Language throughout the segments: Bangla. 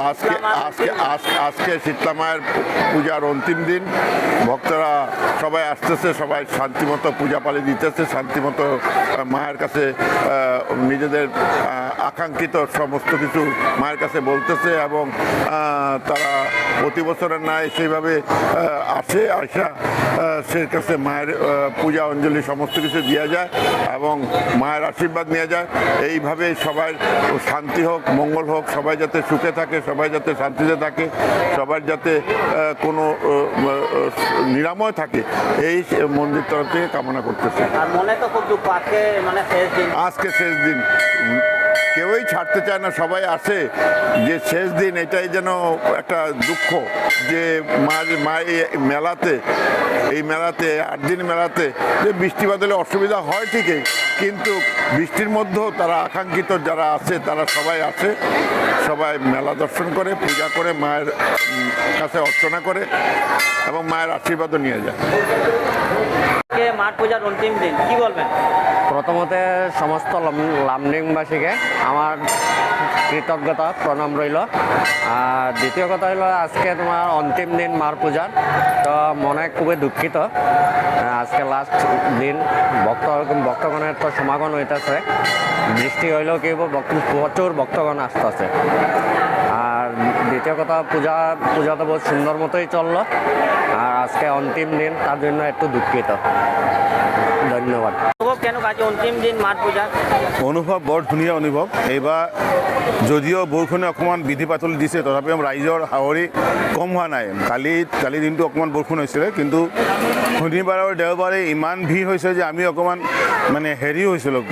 আজকে আজকে আজকে আজকে শীতলা মায়ের পূজার অন্তিম দিন। ভক্তরা সবাই আসতেছে, সবাই শান্তিমতো পূজা পালি দিতেছে, শান্তিমতো মায়ের কাছে নিজেদের আকাঙ্ক্ষিত সমস্ত কিছু মায়ের কাছে বলতেছে এবং তারা প্রতি বছরের ন্যায় সেইভাবে আসে আসা সে কাছে মায়ের পূজা অঞ্জলি সমস্ত কিছু দেওয়া যায় এবং মায়ের আশীর্বাদ নেওয়া যায়। এইভাবে সবাই শান্তি হোক, মঙ্গল হোক, সবাই যাতে সুখে থাকে, সবাই যাতে শান্তিতে থাকে, সবার যাতে কোনো নিরাময় থাকে, এই মন্দির তরফ থেকে কামনা করতেছে। আর মনে তো খুব দুঃখ, আজকে মানে শেষ দিন, আজকে শেষ দিন, কেউই ছাড়তে চায় না, সবাই আসে যে শেষ দিন, এটাই যেন একটা দুঃখ যে মেলাতে, এই মেলাতে 8 দিন মেলাতে যে বৃষ্টি বাদলে অসুবিধা হয় ঠিকই, কিন্তু বৃষ্টির মধ্যেও তারা আকাঙ্ক্ষিত যারা আছে তারা সবাই আসে, সবাই মেলা দর্শন করে, পূজা করে, মায়ের কাছে অর্চনা করে এবং মায়ের আশীর্বাদও নিয়ে যায়। মাঠ পূজার অন্তিম দিন, কি বলবেন? প্রথমত সমস্ত লামডিংবাসীকে আমার কৃতজ্ঞতা প্রণাম রইল। আর দ্বিতীয় কথা হলো আজকে তোমার অন্তিম দিন মার পূজার, তো মনে খুবই দুঃখিত। আজকে লাস্ট দিন, ভক্তগণের তো সমাগম হইতেছে, বৃষ্টি হইলেও কি প্রচুর ভক্তগণ আসতেছে। আর দ্বিতীয় কথা, পূজা তো বহুত সুন্দর মতোই চললো, আর আজকে অন্তিম দিন, তার জন্য একটু দুঃখিত। ধন্যবাদ। কেন কাজে অন্তিম দিন মাঠ পূজা? অনুভৱ বৰ ধুনীয়া অনুভৱ। এইবাৰ যদিও বৰষুণে অকণমান বিধি পাতল দিছে, তথাপিও ৰাইজৰ সাহৰি কম হোৱা নাই। কালি দিনটো অকণমান বৰষুণ হৈছিলে, কিন্তু শনিবাৰ আৰু দেওবাৰে ইমান ভিৰ হৈছে যে আমি অকণমান মানে হেৰি হৈছিলোঁ,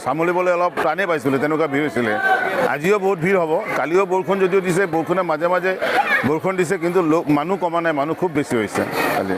চামলিবলৈ অলপ টানেই পাইছিলোঁ, তেনেকুৱা ভিৰ হৈছিলে। আজিও বহুত ভিৰ হ'ব। কালিও বৰষুণ যদিও দিছে, বৰষুণে মাজে মাজে বৰষুণ দিছে, কিন্তু মানুহ কমা নাই, মানুহ খুব বেছি হৈছে আজি।